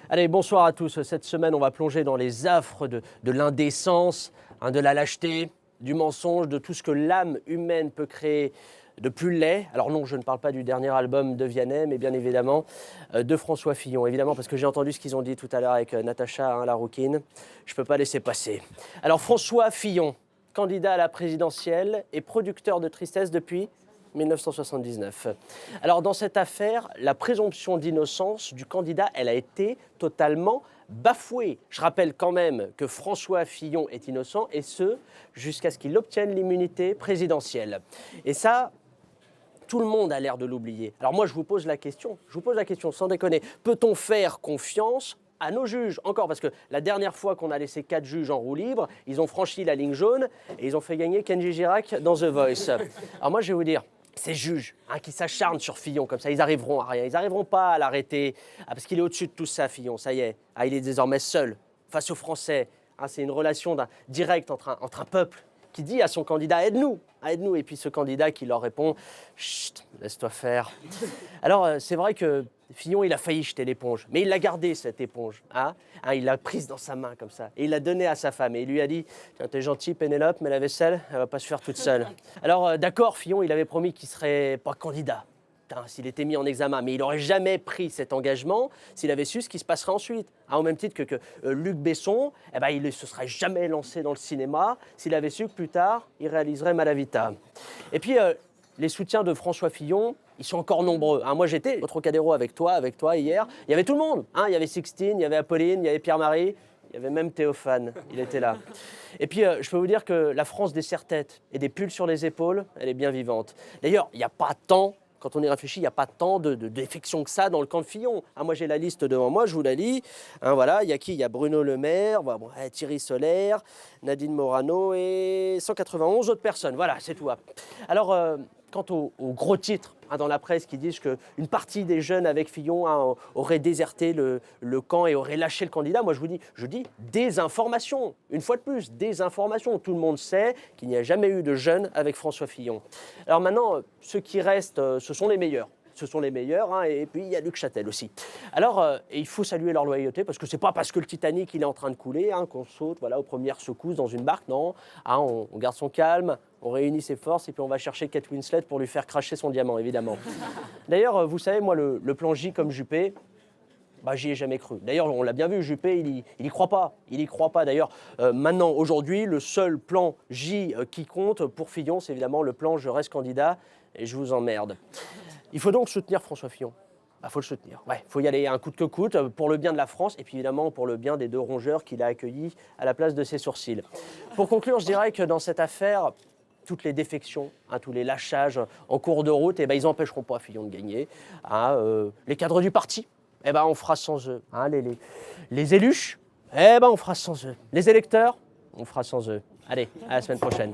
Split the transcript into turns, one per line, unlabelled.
Allez, bonsoir à tous. Cette semaine, on va plonger dans les affres de l'indécence, de la lâcheté, du mensonge, de tout ce que l'âme humaine peut créer de plus laid. Alors non, je ne parle pas du dernier album de Vianney, mais bien évidemment de François Fillon. Évidemment, parce que j'ai entendu ce qu'ils ont dit tout à l'heure avec Natacha, la rouquine. Je ne peux pas laisser passer. Alors François Fillon, candidat à la présidentielle et producteur de tristesse depuis 1979. Alors dans cette affaire, la présomption d'innocence du candidat, elle a été totalement bafouée. Je rappelle quand même que François Fillon est innocent et ce, jusqu'à ce qu'il obtienne l'immunité présidentielle. Et ça, tout le monde a l'air de l'oublier. Alors moi, je vous pose la question sans déconner. Peut-on faire confiance à nos juges? Encore, parce que la dernière fois qu'on a laissé 4 juges en roue libre, ils ont franchi la ligne jaune et ils ont fait gagner Kenji Girac dans The Voice. Alors moi, je vais vous dire, ces juges qui s'acharnent sur Fillon comme ça, ils n'arriveront à rien. Ils n'arriveront pas à l'arrêter. Parce qu'il est au-dessus de tout ça, Fillon, ça y est. Il est désormais seul face aux Français. C'est une relation directe entre un peuple qui dit à son candidat « aide-nous ». Et puis ce candidat qui leur répond « chut, laisse-toi faire ». Alors c'est vrai que Fillon, il a failli jeter l'éponge, mais il l'a gardée cette éponge. Il l'a prise dans sa main comme ça, et il l'a donnée à sa femme. Et il lui a dit « Tiens, t'es gentil Pénélope, mais la vaisselle, elle va pas se faire toute seule ». Alors d'accord, Fillon, il avait promis qu'il serait pas candidat. S'il était mis en examen, mais il n'aurait jamais pris cet engagement s'il avait su ce qui se passerait ensuite. Au même titre que Luc Besson, il ne se serait jamais lancé dans le cinéma s'il avait su que plus tard, il réaliserait Malavita. Et puis, les soutiens de François Fillon, ils sont encore nombreux. Moi, j'étais au Trocadéro avec toi hier. Il y avait tout le monde. Il y avait Sixtine, il y avait Apolline, il y avait Pierre-Marie. Il y avait même Théophane, il était là. Et puis, je peux vous dire que la France des serre-têtes et des pulls sur les épaules, elle est bien vivante. D'ailleurs, il n'y a pas tant... Quand on y réfléchit, il n'y a pas tant de défections que ça dans le camp de Fillon. Moi, j'ai la liste devant moi, je vous la lis. Voilà, il y a qui? Il y a Bruno Le Maire, Thierry Solaire, Nadine Morano et 191 autres personnes. Voilà, c'est tout. Alors, quant aux gros titres dans la presse qui disent qu'une partie des jeunes avec Fillon auraient déserté le camp et auraient lâché le candidat, moi je dis désinformation. Une fois de plus, désinformation. Tout le monde sait qu'il n'y a jamais eu de jeunes avec François Fillon. Alors maintenant, ceux qui restent, ce sont les meilleurs. Ce sont les meilleurs, et puis il y a Luc Châtel aussi. Alors, il faut saluer leur loyauté, parce que c'est pas parce que le Titanic il est en train de couler qu'on saute aux premières secousses dans une barque, non. On garde son calme, on réunit ses forces, et puis on va chercher Kate Winslet pour lui faire cracher son diamant, évidemment. D'ailleurs, vous savez, moi, le plan J comme Juppé, j'y ai jamais cru. D'ailleurs, on l'a bien vu, Juppé, il y croit pas. Il y croit pas. D'ailleurs, maintenant, aujourd'hui, le seul plan J qui compte pour Fillon, c'est évidemment le plan « Je reste candidat et je vous emmerde ». Il faut donc soutenir François Fillon. Faut le soutenir. Il faut y aller un coûte que coûte pour le bien de la France et puis évidemment pour le bien des 2 rongeurs qu'il a accueillis à la place de ses sourcils. Pour conclure, je dirais que dans cette affaire, toutes les défections, tous les lâchages en cours de route, ils n'empêcheront pas Fillon de gagner. Les cadres du parti, on fera sans eux. Les élus, on fera sans eux. Les électeurs, on fera sans eux. Allez, à la semaine prochaine.